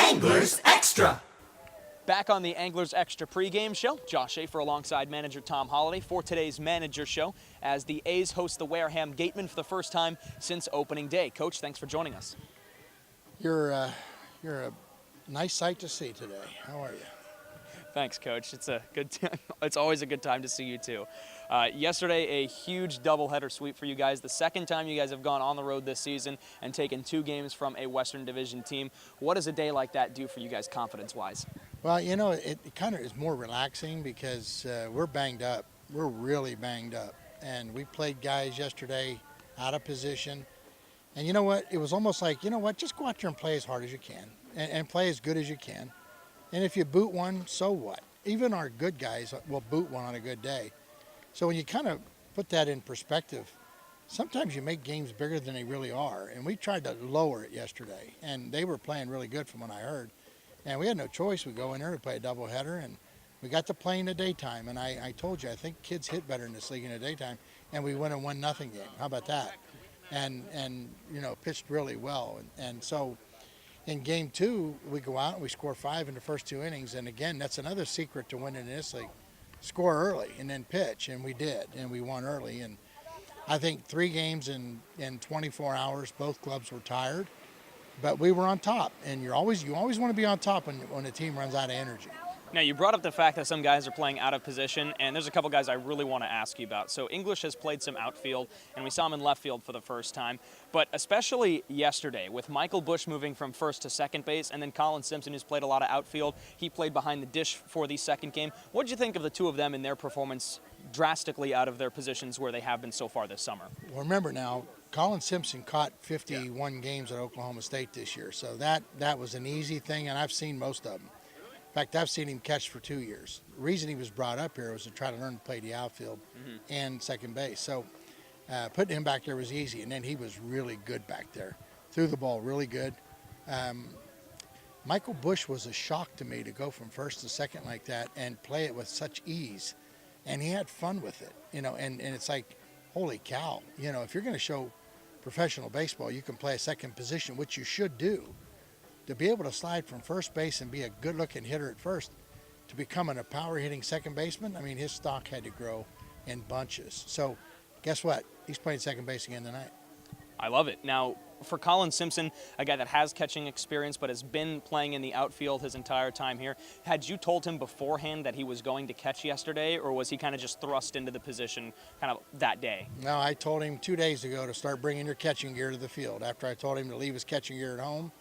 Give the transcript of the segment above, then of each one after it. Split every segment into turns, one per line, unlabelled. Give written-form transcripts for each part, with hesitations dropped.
Anglers Extra.
Back on the Anglers Extra pregame show, Josh Schaefer alongside manager Tom Holliday for today's manager show as the A's host the Wareham Gatemen for the first time since opening day. Coach, thanks for joining us.
You're a nice sight to see today. How are you?
Thanks, Coach. It's a good time. It's always a good time to see you too. Yesterday, a huge doubleheader sweep for you guys. The second time you guys have gone on the road this season and taken 2 games from a Western Division team. What does a day like that do for you guys confidence-wise?
Well, you know, it kind of is more relaxing because we're banged up. We're really banged up. And we played guys yesterday out of position. And you know what? It was almost like, you know what, just go out there and play as hard as you can and play as good as you can. And if you boot one, so what? Even our good guys will boot one on a good day. So when you kind of put that in perspective, sometimes you make games bigger than they really are. And we tried to lower it yesterday. And they were playing really good from what I heard. And we had no choice. We go in there to play a doubleheader, and we got to play in the daytime. And I told you, I think kids hit better in this league in the daytime. And we win a 1-0 game. How about that? And you know, pitched really well. And so in game 2, we go out and we score 5 in the first 2 innings. And again, that's another secret to winning in this league. Score early and then pitch. And we did. And we won early. And I think 3 games in 24 hours, both clubs were tired. But we were on top, and you always want to be on top when the team runs out of energy.
Now, you brought up the fact that some guys are playing out of position, and there's a couple guys I really want to ask you about. So English has played some outfield, and we saw him in left field for the first time. But especially yesterday, with Michael Bush moving from first to second base, and then Colin Simpson, who's played a lot of outfield, he played behind the dish for the second game. What did you think of the 2 of them in their performance drastically out of their positions where they have been so far this summer?
Well, remember now, Colin Simpson caught 51 games at Oklahoma State this year, so that was an easy thing, and I've seen most of them. In fact, I've seen him catch for 2 years. The reason he was brought up here was to try to learn to play the outfield and second base. So putting him back there was easy, and then he was really good back there. Threw the ball really good. Michael Bush was a shock to me to go from first to second like that and play it with such ease, and he had fun with it, you know, and it's like, holy cow, you know, if you're going to show professional baseball, you can play a second position, which you should do. To be able to slide from first base and be a good-looking hitter at first to becoming a power-hitting second baseman, I mean, his stock had to grow in bunches. So guess what? He's playing second base again tonight.
I love it. Now, for Colin Simpson, a guy that has catching experience but has been playing in the outfield his entire time here, had you told him beforehand that he was going to catch yesterday, or was he kind of just thrust into the position kind of that day?
No, I told him 2 days ago to start bringing your catching gear to the field. After I told him to leave his catching gear at home,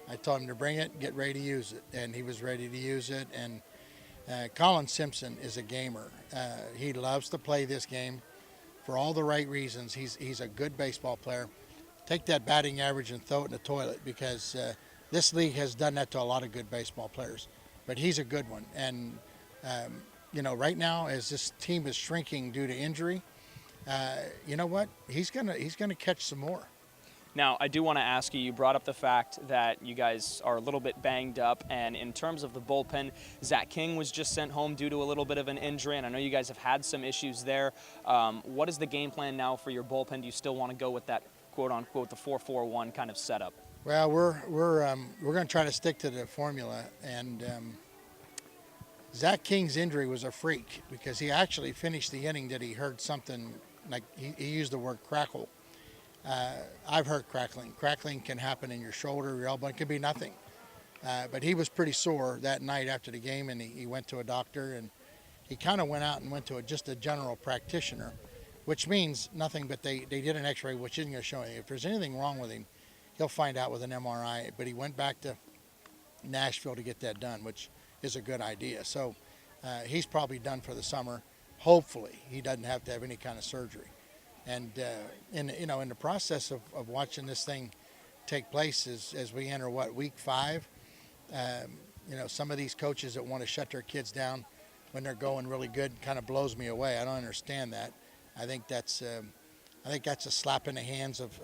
I told him to bring it, get ready to use it, and he was ready to use it. And Colin Simpson is a gamer. He loves to play this game for all the right reasons. He's a good baseball player. Take that batting average and throw it in the toilet, because this league has done that to a lot of good baseball players. But he's a good one. And, you know, right now, as this team is shrinking due to injury, you know what? He's gonna catch some more.
Now, I do want to ask you, you brought up the fact that you guys are a little bit banged up, and in terms of the bullpen, Zach King was just sent home due to a little bit of an injury, and I know you guys have had some issues there. What is the game plan now for your bullpen? Do you still want to go with that quote-unquote the 4-4-1 kind of setup?
Well, we're going to try to stick to the formula, and Zach King's injury was a freak because he actually finished the inning that he heard something, like he used the word crackle. I've heard crackling. Crackling can happen in your shoulder, your elbow. It could be nothing. But he was pretty sore that night after the game, and he went to a doctor, and he kind of went out and went to just a general practitioner, which means nothing, but they did an x-ray, which isn't going to show anything. If there's anything wrong with him, he'll find out with an MRI. But he went back to Nashville to get that done, which is a good idea. So he's probably done for the summer. Hopefully he doesn't have to have any kind of surgery. And in the process of watching this thing take place as we enter week 5, you know, some of these coaches that want to shut their kids down when they're going really good kind of blows me away. I don't understand that. I think that's a slap in the hands of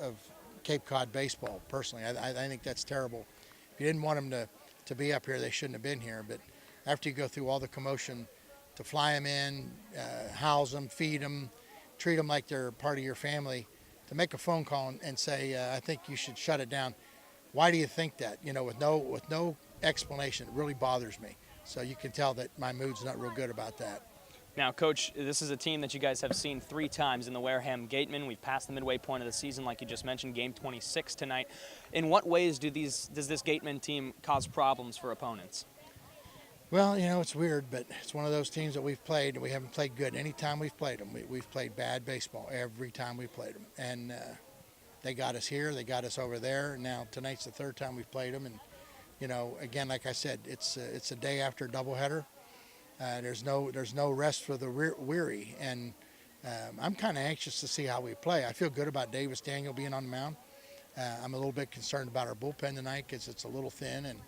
Cape Cod baseball. Personally, I think that's terrible. If you didn't want them to be up here, they shouldn't have been here. But after you go through all the commotion to fly them in, house them, feed them, treat them like they're part of your family, to make a phone call and say, I think you should shut it down. Why do you think that? You know, with no explanation. It really bothers me. So you can tell that my mood's not real good about that.
Now, Coach, this is a team that you guys have seen 3 times in the Wareham Gatemen. We've passed the midway point of the season, like you just mentioned, game 26 tonight. In what ways does this Gatemen team cause problems for opponents?
Well, you know, it's weird, but it's one of those teams that we've played, and we haven't played good. Any time we've played them, we've played bad baseball every time we played them. And they got us here, they got us over there. Now, tonight's the 3rd time we've played them. And, you know, again, like I said, it's a day after a doubleheader. There's no rest for the weary, and I'm kind of anxious to see how we play. I feel good about Davis Daniel being on the mound. I'm a little bit concerned about our bullpen tonight because it's a little thin. And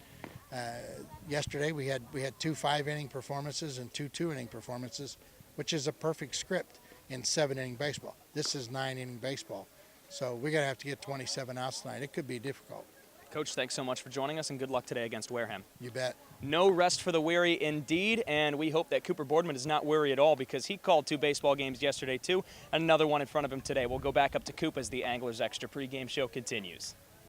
yesterday we had 2 5-inning performances and 2 2-inning performances, which is a perfect script in 7-inning baseball. This is 9-inning baseball, so we're gonna have to get 27 outs tonight. It could be difficult.
Coach, thanks so much for joining us, and good luck today against Wareham.
You bet.
No rest for the weary indeed, and we hope that Cooper Boardman is not weary at all because he called 2 baseball games yesterday too, and another one in front of him today. We'll go back up to Coop as the Anglers Extra pregame show continues.